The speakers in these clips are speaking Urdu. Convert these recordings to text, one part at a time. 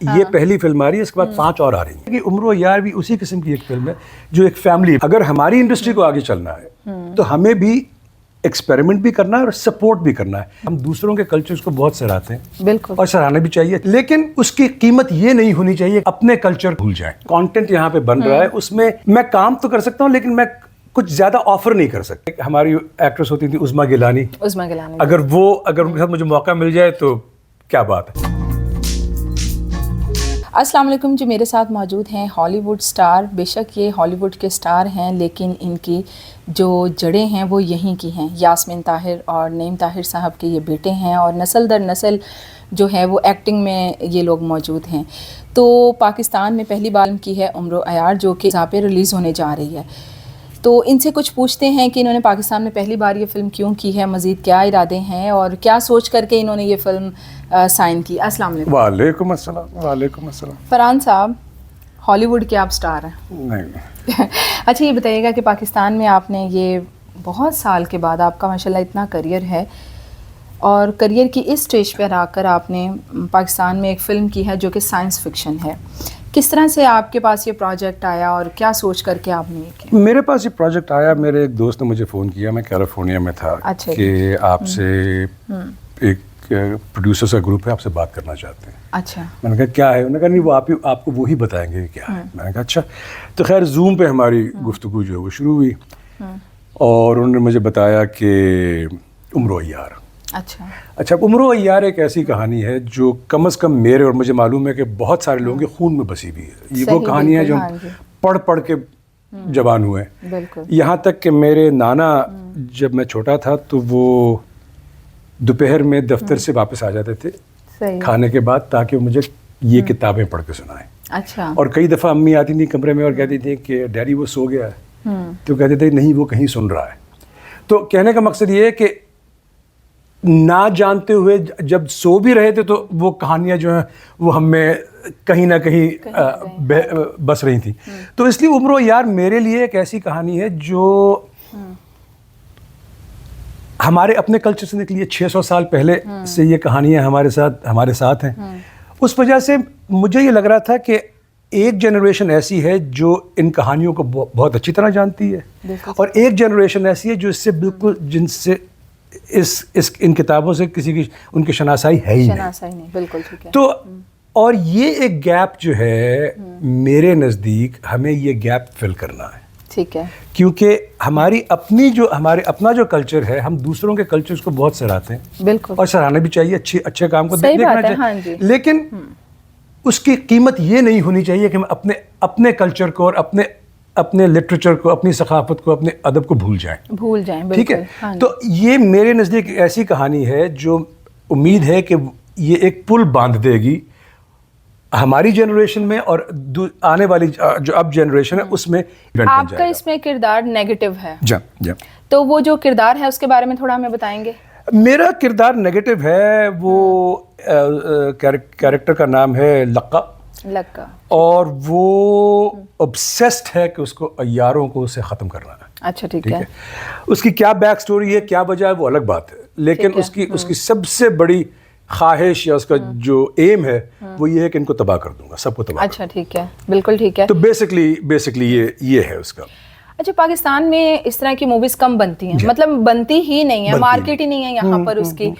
یہ پہلی فلم آ رہی ہے، اس کے بعد 5 اور آ رہی ہیں. کہ عمر یار بھی اسی قسم کی ایک فلم ہے جو ایک فیملی، اگر ہماری انڈسٹری کو آگے چلنا ہے تو ہمیں بھی ایکسپیریمنٹ بھی کرنا ہے اور سپورٹ بھی کرنا ہے. ہم دوسروں کے کلچرز کو بہت سراہتے ہیں، بالکل، اور سراہنا بھی چاہیے، لیکن اس کی قیمت یہ نہیں ہونی چاہیے اپنے کلچر بھول جائیں. کانٹینٹ یہاں پہ بن رہا ہے، اس میں میں کام تو کر سکتا ہوں لیکن میں کچھ زیادہ آفر نہیں کر سکتا. ہماری ایکٹریس ہوتی تھی عظمیٰ گیلانی، اگر ان کے ساتھ مجھے موقع مل جائے تو کیا بات ہے. السلام علیکم. جو میرے ساتھ موجود ہیں ہالی ووڈ سٹار، بے شک یہ ہالی ووڈ کے سٹار ہیں لیکن ان کی جو جڑیں ہیں وہ یہیں کی ہیں. یاسمین طاہر اور نعیم طاہر صاحب کے یہ بیٹے ہیں اور نسل در نسل جو ہے وہ ایکٹنگ میں یہ لوگ موجود ہیں. تو پاکستان میں پہلی بار کی ہے عمر عیار، جو کہ یہاں پہ ریلیز ہونے جا رہی ہے. تو ان سے کچھ پوچھتے ہیں کہ انہوں نے پاکستان میں پہلی بار یہ فلم کیوں کی ہے، مزید کیا ارادے ہیں اور کیا سوچ کر کے انہوں نے یہ فلم سائن کی. السلام علیکم. وعلیکم السلام. وعلیکم السلام. فرحان صاحب، ہالی ووڈ کے آپ سٹار ہیں. نہیں. اچھا یہ بتائیے گا کہ پاکستان میں آپ نے یہ بہت سال کے بعد آپ کا ماشاءاللہ اتنا کریئر ہے اور کریئر کی اس سٹیج پر آ کر آپ نے پاکستان میں ایک فلم کی ہے جو کہ سائنس فکشن ہے. کس طرح سے آپ کے پاس یہ پروجیکٹ آیا اور کیا سوچ کر کے آپ نے یہ کیا؟ میرے پاس یہ پروجیکٹ آیا، میرے ایک دوست نے مجھے فون کیا، میں کیلیفورنیا میں تھا، کہ آپ سے ایک پروڈیوسر کا گروپ ہے، آپ سے بات کرنا چاہتے ہیں. اچھا. میں نے کہا کیا ہے؟ انہوں نے کہا نہیں، وہ آپ کو وہی بتائیں گے کیا ہے. میں نے کہا اچھا. تو خیر زوم پہ ہماری گفتگو جو ہے وہ شروع ہوئی اور انہوں نے مجھے بتایا کہ عمر عیار. اچھا عمر عیار ایک ایسی کہانی ہے جو کم از کم میرے اور مجھے معلوم ہے کہ بہت سارے لوگوں کے خون میں بسی ہوئی ہے. یہ وہ کہانی ہے جو ہم پڑھ کے جوان ہوئے ہیں. یہاں تک کہ میرے نانا جب میں چھوٹا تھا تو وہ دوپہر میں دفتر سے واپس آ جاتے تھے کھانے کے بعد تاکہ وہ مجھے یہ کتابیں پڑھ کے سنائیں. اچھا. اور کئی دفعہ امی آتی تھیں کمرے میں اور کہتی تھیں کہ ڈیڈی وہ سو گیا ہے، تو کہتے تھے نہیں وہ کہیں سن رہا ہے. تو کہنے کا مقصد یہ ہے کہ نہ جانتے ہوئے جب سو بھی رہے تھے تو وہ کہانیاں جو ہیں وہ ہم میں کہیں نہ کہیں بس رہی تھیں. تو اس لیے عمر یار میرے لیے ایک ایسی کہانی ہے جو ہمارے اپنے کلچر سے نکلی ہے. 600 سال پہلے سے یہ کہانیاں ہمارے ساتھ ہیں. اس وجہ سے مجھے یہ لگ رہا تھا کہ ایک جنریشن ایسی ہے جو ان کہانیوں کو بہت اچھی طرح جانتی ہے اور ایک جنریشن ایسی ہے جو اس سے بالکل جن سے ان کتابوں سے کسی کی ان کی شناسائی ہے ہی نہیں. بالکل ٹھیک ہے. تو اور یہ ایک گیپ جو ہے میرے نزدیک ہمیں یہ گیپ فل کرنا ہے. ٹھیک ہے. کیونکہ ہمارے اپنا جو کلچر ہے، ہم دوسروں کے کلچرز کو بہت سراہتے ہیں، بالکل، اور سراہنا بھی چاہیے، اچھے کام کو دیکھنا چاہیے، لیکن اس کی قیمت یہ نہیں ہونی چاہیے کہ ہم اپنے کلچر کو اور اپنے لٹریچر کو، اپنی ثقافت کو، اپنے ادب کو بھول جائیں. ٹھیک ہے. تو یہ میرے نزدیک ایسی کہانی ہے جو امید ہے کہ یہ ایک پل باندھ دے گی ہماری جنریشن میں اور آنے والی جو اب جنریشن ہے اس میں. آپ کا اس میں کردار نیگیٹو ہے. جی. تو وہ جو کردار ہے اس کے بارے میں تھوڑا ہمیں بتائیں گے. میرا کردار نیگیٹو ہے. وہ کیریکٹر کا نام ہے لقا، اور وہ obsessed ہے کہ اس کو عیاروں کو اسے ختم کرنا ہے. اچھا ٹھیک ہے. اس کی کیا بیک سٹوری ہے، کیا وجہ ہے، وہ الگ بات ہے، لیکن اس کی سب سے بڑی خواہش یا اس کا جو ایم ہے وہ یہ ہے کہ ان کو تباہ کر دوں گا، سب کو تباہ. اچھا ٹھیک ہے. بالکل ٹھیک ہے. تو بیسکلی یہ ہے اس کا. اچھا پاکستان میں اس طرح کی موویز کم بنتی ہیں، مطلب بنتی ہی نہیں ہے، مارکیٹ ہی نہیں ہے یہاں پر اس کی.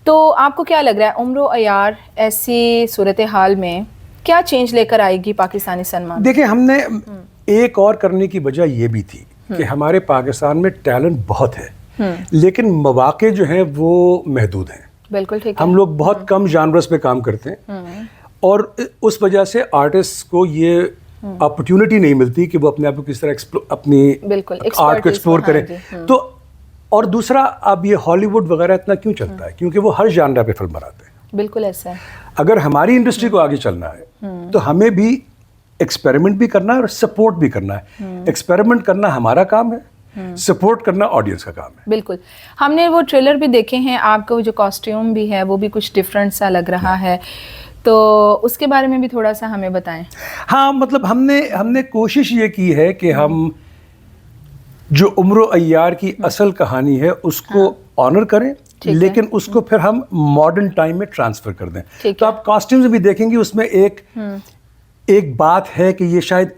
تو آپ کو کیا لگ رہا ہے عمر عیار ایسی صورتحال میں کیا چینج لے کر آئے گی پاکستانی سنیما؟ دیکھیں ہم نے ایک اور کرنے کی وجہ یہ بھی تھی کہ ہمارے پاکستان میں ٹیلنٹ بہت ہے لیکن مواقع جو ہیں وہ محدود ہیں. بالکل ٹھیک ہے. ہم لوگ بہت کم جانرز پہ کام کرتے ہیں اور اس وجہ سے آرٹسٹ کو یہ اپرچونٹی نہیں ملتی کہ وہ اپنے آپ کو کس طرح اپنی آرٹ کو ایکسپلور کریں. تو اور دوسرا اب یہ ہالی ووڈ وغیرہ اتنا کیوں چلتا ہے؟ کیونکہ وہ ہر جانرا پہ فلم بناتے ہیں. بالکل ایسا ہے. اگر ہماری انڈسٹری کو آگے چلنا ہے تو ہمیں بھی ایکسپیریمنٹ بھی کرنا ہے اور سپورٹ بھی کرنا ہے. ایکسپیریمنٹ کرنا ہمارا کام ہے، سپورٹ کرنا آڈینس کا کام ہے. بالکل. ہم نے وہ ٹریلر بھی دیکھے ہیں، آپ کا جو کاسٹیوم بھی ہے وہ بھی کچھ ڈفرینٹ سا لگ رہا ہے، تو اس کے بارے میں بھی تھوڑا سا ہمیں بتائیں. ہاں مطلب ہم نے کوشش یہ کی ہے کہ ہم جو عمر عیار کی اصل کہانی ہے اس کو آنر کریں لیکن اس کو پھر ہم ماڈرن ٹائم میں ٹرانسفر کر دیں. تو آپ کاسٹیومز بھی دیکھیں گے اس میں ایک بات ہے کہ یہ شاید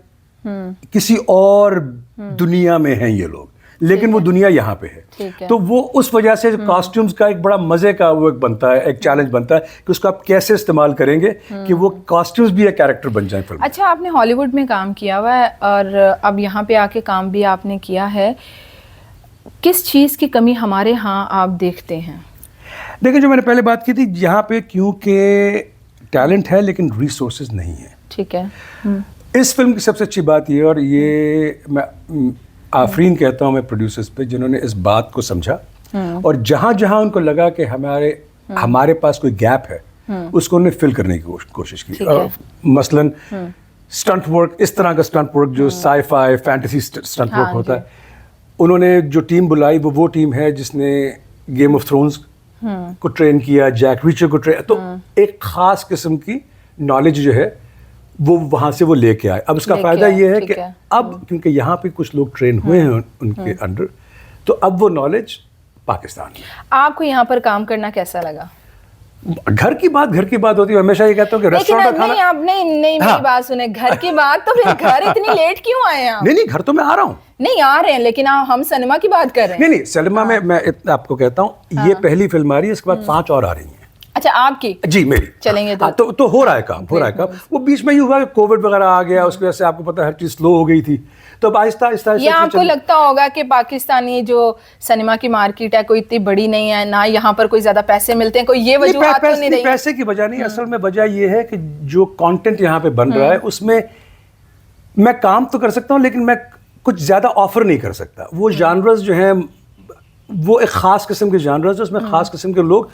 کسی اور دنیا میں ہیں یہ لوگ, لیکن وہ دنیا یہاں پہ ہے. تو وہ اس وجہ سے کاسٹیومز کا ایک بڑا مزے کا وہ ایک بنتا ہے, ایک چیلنج بنتا ہے کہ اس کو آپ کیسے استعمال کریں گے کہ وہ کاسٹیومز بھی ایک کیریکٹر بن جائیں فلم. اچھا, آپ نے ہالی ووڈ میں کام کیا ہوا ہے اور اب یہاں پہ آ کے کام بھی آپ نے کیا ہے, کس چیز کی کمی ہمارے ہاں آپ دیکھتے ہیں؟ دیکھیں, جو میں نے پہلے بات کی تھی, یہاں پہ کیونکہ ٹیلنٹ ہے لیکن ریسورسز نہیں ہیں. ٹھیک ہے. اس فلم کی سب سے اچھی بات یہ, اور یہ میں آفرین کہتا ہوں میں پروڈیوسرز پہ, جنہوں نے اس بات کو سمجھا اور جہاں جہاں ان کو لگا کہ ہمارے پاس کوئی گیپ ہے اس کو انہیں فل کرنے کی کوشش کی. مثلاً اسٹنٹ ورک, اس طرح کا اسٹنٹ ورک جو سائی فائی فینٹیسی اسٹنٹ ورک ہوتا ہے, انہوں نے جو ٹیم بلائی وہ ٹیم ہے جس نے گیم آف تھرونز کو ٹرین کیا, جیک ریچر کو ٹرین, تو ایک خاص قسم کی نالج جو ہے وہ وہاں سے وہ لے کے آئے. اب اس کا فائدہ یہ ہے کہ اب کیونکہ یہاں پہ کچھ لوگ ٹرین ہوئے ہیں ان کے انڈر, تو اب وہ نالج پاکستان میں. آپ کو یہاں پر کام کرنا کیسا لگا؟ گھر کی بات ہوتی ہے, ہمیشہ یہ کہتا ہوں کہ ریسٹورینٹ کا کھانا. نہیں, آپ نے نہیں میری بات سنیں, گھر کی بات, تو پھر گھر اتنی لیٹ کیوں آئے ہیں آپ؟ نہیں, گھر تو میں آ رہا ہوں. نہیں آ رہے ہیں, لیکن ہم سنیما کی بات کر رہے ہیں. نہیں, سنیما میں آپ کو کہتا ہوں یہ پہلی فلم آ رہی ہے, اس کے بعد 5 اور آ رہی ہیں. اچھا, آپ کی؟ جی, میری. چلیں گے تو ہو رہا ہے کام. وہ بیچ میں یہ ہوا کہ کووڈ وغیرہ آ گیا, اس کی وجہ سے آپ کو پتہ ہے ہر چیز سلو ہو گئی تھی, تو اب آہستہ آہستہ. یہ آپ کو لگتا ہوگا کہ پاکستانی جو سنیما کی مارکیٹ ہے کوئی اتنی بڑی نہیں ہے, نہ یہاں پر کوئی زیادہ پیسے ملتے ہیں, کوئی یہ وجوہات تو نہیں رہی؟ پیسے کی وجہ نہیں, اصل میں وجہ یہ ہے کہ جو کانٹینٹ یہاں پہ بن رہا ہے اس میں میں کام تو کر سکتا ہوں لیکن میں کچھ زیادہ آفر نہیں کر سکتا. وہ جانرز جو ہیں وہ ایک خاص قسم کے جانرز, اس میں خاص قسم کے لوگ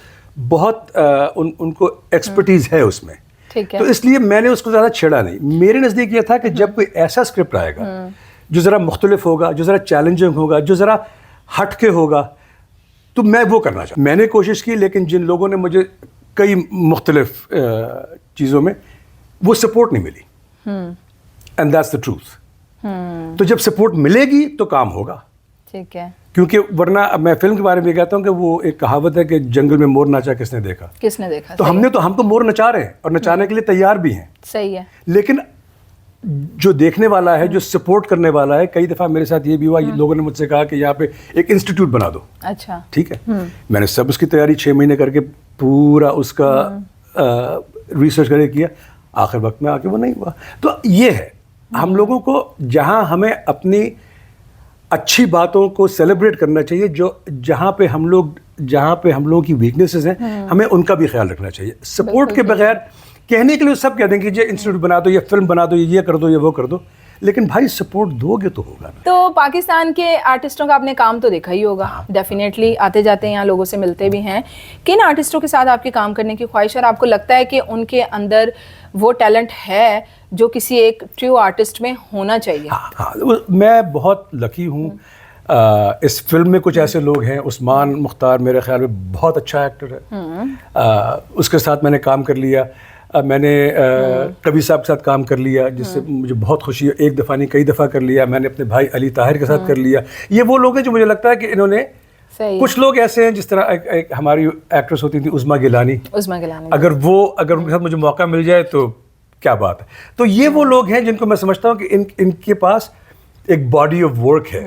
بہت ان کو ایکسپرٹیز ہے اس میں. تو اس لیے میں نے اس کو زیادہ چھیڑا نہیں. میرے نزدیک یہ تھا کہ جب کوئی ایسا اسکرپٹ آئے گا جو ذرا مختلف ہوگا, جو ذرا چیلنجنگ ہوگا, جو ذرا ہٹ کے ہوگا, تو میں وہ کرنا چاہتا. میں نے کوشش کی, لیکن جن لوگوں نے مجھے کئی مختلف چیزوں میں وہ سپورٹ نہیں ملی, اینڈ دیٹس دا ٹروتھ. تو جب سپورٹ ملے گی تو کام ہوگا. ٹھیک ہے. کیونکہ ورنہ میں فلم کے بارے میں کہتا ہوں کہ وہ ایک کہاوت ہے کہ جنگل میں مور ناچا کس نے دیکھا. تو ہم تو مور نچا رہے ہیں اور نچانے کے لیے تیار بھی ہیں. صحیح ہے. لیکن جو دیکھنے والا ہے, جو سپورٹ کرنے والا ہے, کئی دفعہ میرے ساتھ یہ بھی ہوا, لوگوں نے مجھ سے کہا کہ یہاں پہ ایک انسٹیٹیوٹ بنا دو. اچھا, ٹھیک ہے. میں نے سب اس کی تیاری 6 مہینے کر کے پورا اس کا ریسرچ کر کے کیا, آخر وقت میں آ کے وہ نہیں ہوا. تو یہ ہے, ہم لوگوں کو جہاں ہمیں اپنی اچھی باتوں کو سیلیبریٹ کرنا چاہیے, جہاں پہ ہم لوگوں کی ویکنیسز ہیں ہمیں ان کا بھی خیال رکھنا چاہیے. سپورٹ کے بغیر کہنے کے لیے سب کہہ دیں کہ یہ انسٹیٹیوٹ بنا دو, یہ فلم بنا دو, یہ کر دو, یہ وہ کر دو, لیکن بھائی سپورٹ دو گے تو ہوگا. تو پاکستان کے آرٹسٹوں کا آپ نے کام تو دیکھا ہی ہوگا, ڈیفینیٹلی آتے جاتے ہیں یہاں, لوگوں سے ملتے بھی ہیں. کن آرٹسٹوں کے ساتھ آپ کے کام کرنے کی خواہش ہے, اور آپ کو لگتا ہے کہ ان کے اندر وہ ٹیلنٹ ہے جو کسی ایک ٹریو آرٹسٹ میں ہونا چاہیے؟ ہاں, میں بہت لکی ہوں. اس فلم میں کچھ ایسے لوگ ہیں, عثمان مختار میرے خیال میں بہت اچھا ایکٹر ہے, اس کے ساتھ میں نے کام کر لیا. میں نے کبھی صاحب کے ساتھ کام کر لیا جس سے مجھے بہت خوشی ہے, ایک دفعہ نہیں کئی دفعہ کر لیا. میں نے اپنے بھائی علی طاہر کے ساتھ کر لیا. یہ وہ لوگ ہیں جو مجھے لگتا ہے کہ انہوں نے, کچھ لوگ ایسے ہیں جس طرح ایک ہماری ایکٹریس ہوتی تھی عظمیٰ گیلانی, اگر ان کے ساتھ مجھے موقع مل جائے تو کیا بات ہے. تو یہ وہ لوگ ہیں جن کو میں سمجھتا ہوں کہ ان کے پاس ایک باڈی آف ورک ہے,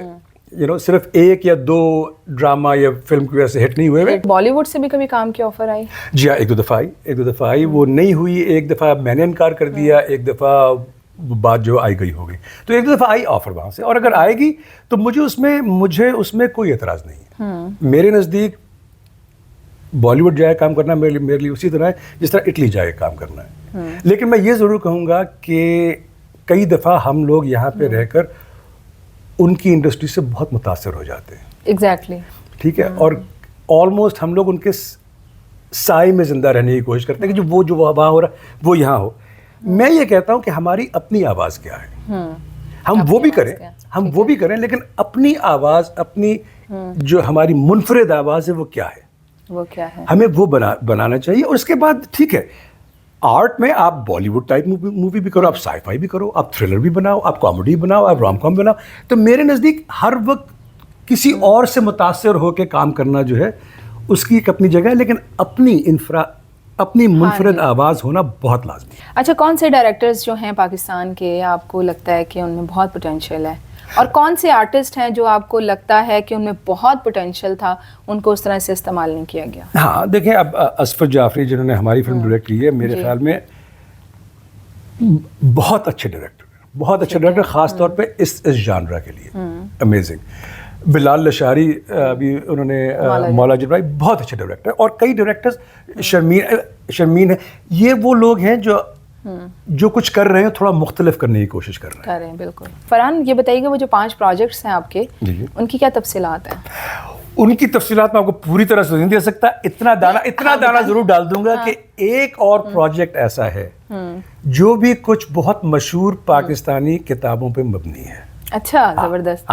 صرف 1 یا 2 ڈرامہ یا فلم کی وجہ سے ہٹ نہیں ہوئے. بالی ووڈ سے بھی کبھی کام کی آفر آئی؟ جی ہاں, ایک دو دفعہ آئی, وہ نہیں ہوئی. ایک دفعہ میں نے انکار کر دیا, ایک دفعہ بات جو آئی گئی ہو گئی. تو ایک دفعہ آئی آفر وہاں سے, اور اگر آئے گی تو مجھے اس میں کوئی اعتراض نہیں ہے. میرے نزدیک بالی ووڈ جائے کام کرنا میرے لیے اسی طرح ہے جس طرح اٹلی جائے کام کرنا ہے. لیکن میں یہ ضرور کہوں گا کہ کئی دفعہ ہم لوگ یہاں پہ رہ کر ان کی انڈسٹری سے بہت متاثر ہو جاتے ہیں. ایگزیکٹلی. ٹھیک ہے, اور آلموسٹ ہم لوگ ان کے سائے میں زندہ رہنے کی کوشش کرتے ہیں کہ جو وہاں ہو رہا ہے وہ یہاں ہو. میں یہ کہتا ہوں کہ ہماری اپنی آواز کیا ہے, ہم وہ بھی کریں, لیکن اپنی آواز, اپنی جو ہماری منفرد آواز ہے وہ کیا ہے, ہمیں وہ بنانا چاہیے. اور اس کے بعد ٹھیک ہے, آرٹ میں آپ بالی ووڈ ٹائپ مووی بھی کرو, آپ سائی فائی بھی کرو, آپ تھرلر بھی بناؤ, آپ کامیڈی بناؤ, آپ رام کام بناؤ. تو میرے نزدیک ہر وقت کسی اور سے متاثر ہو کے کام کرنا جو ہے اس کی ایک اپنی جگہ ہے, لیکن اپنی منفرد آواز ہونا بہت لازمی ہے. اچھا, کون سے ڈائریکٹرز جو ہیں پاکستان کے آپ کو لگتا ہے کہ ان میں بہت پوٹینشیل ہے, اور کون سے آرٹسٹ ہیں جو آپ کو لگتا ہے کہ ان میں بہت پوٹینشیل تھا, ان کو اس طرح سے استعمال نہیں کیا گیا؟ ہاں دیکھیں, اب اسفر جعفری جنہوں نے ہماری فلم ڈائریکٹ کی ہے, میرے خیال میں بہت اچھے ڈائریکٹر, خاص طور پہ اس جانرا کے لیے امیزنگ. بلال لشاری ابھی انہوں نے مولا جبرائی, بہت اچھے ڈائریکٹر, اور کئی ڈائریکٹرز, شرمین ہے, یہ وہ لوگ ہیں جو کچھ کر رہے ہیں تھوڑا مختلف کرنے کی کوشش کر رہے ہیں. بالکل. فرحان, یہ بتائیے کہ وہ جو 5 پروجیکٹس ہیں آپ کے, ان کی کیا تفصیلات ہیں؟ ان کی تفصیلات میں آپ کو پوری طرح سے نہیں دے سکتا, اتنا دانا ضرور ڈال دوں گا کہ ایک اور پروجیکٹ ایسا ہے جو بھی کچھ بہت مشہور پاکستانی کتابوں پہ مبنی ہے. اچھا, زبردست.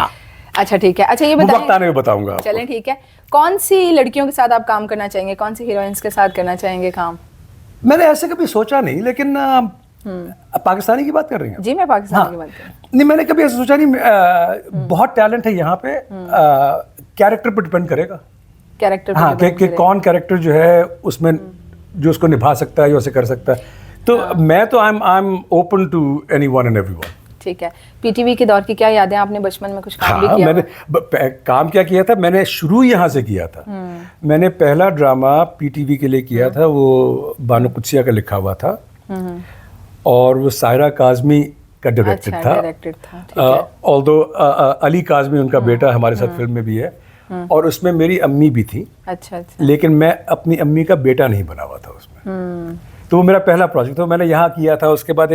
اچھا ٹھیک ہے. اچھا, یہ بتائیں, وقت آنے میں بتاؤں گا. چلیں ٹھیک ہے. کون سی لڑکیوں کے ساتھ آپ کام کرنا چاہیں گے, کون سی ہیروئنس کے ساتھ کرنا چاہیں گے کام؟ میں نے ایسے کبھی سوچا نہیں, لیکن پاکستانی کی بات کر رہی ہیں؟ جی, میں پاکستان کی بات کر رہی ہوں. نہیں, میں نے کبھی ایسا سوچا نہیں. بہت ٹیلنٹ ہے یہاں پہ, کیریکٹر پہ ڈپینڈ کرے گا. کیریکٹر ہاں, کہ کون کیریکٹر جو ہے اس میں جو اس کو نبھا سکتا ہے, جو اسے کر سکتا ہے. تو میں تو I am open to anyone and everyone. ٹھیک ہے. پی ٹی وی کے دور کی کیا یادیں؟ آپ نے بچپن میں کچھ کام بھی کیا؟ میں نے کام کیا تھا, میں نے شروع یہاں سے کیا تھا. میں نے پہلا ڈرامہ پی ٹی وی کے لیے کیا تھا, وہ بانو قدسیہ کا لکھا ہوا تھا, اور وہ سائرہ کاظمی کا ڈائریکٹر تھا. آلدو علی کاظمی ان کا بیٹا ہمارے ساتھ فلم میں بھی ہے, اور اس میں میری امی بھی تھی. اچھا. لیکن میں اپنی امی کا بیٹا نہیں بنا ہوا تھا اس میں. تو وہ میرا پہلا پروجیکٹ تھا, میں نے یہاں کیا تھا. اس کے بعد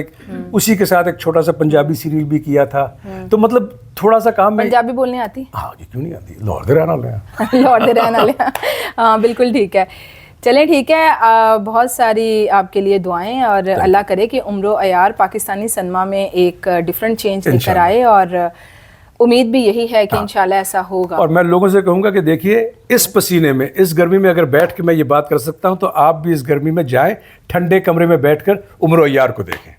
اسی کے ساتھ ایک چھوٹا سا پنجابی سیریل بھی کیا تھا. تو مطلب تھوڑا سا کام. پنجابی بولنے آتی؟ ہاں جی, کیوں نہیں آتی, لاہور دے رہنا لے. لاہور دے رہنا لے. ہاں بالکل ٹھیک ہے. چلیں ٹھیک ہے. بہت ساری آپ کے لیے دعائیں, اور اللہ کرے کہ عمر و عیار پاکستانی سنیما میں ایک ڈفرینٹ چینج لے کر آئے, اور امید بھی یہی ہے کہ انشاءاللہ ایسا ہوگا. اور میں لوگوں سے کہوں گا کہ دیکھیے, اس پسینے میں, اس گرمی میں اگر بیٹھ کے میں یہ بات کر سکتا ہوں, تو آپ بھی اس گرمی میں جائیں, ٹھنڈے کمرے میں بیٹھ کر عمر و عیار کو دیکھیں.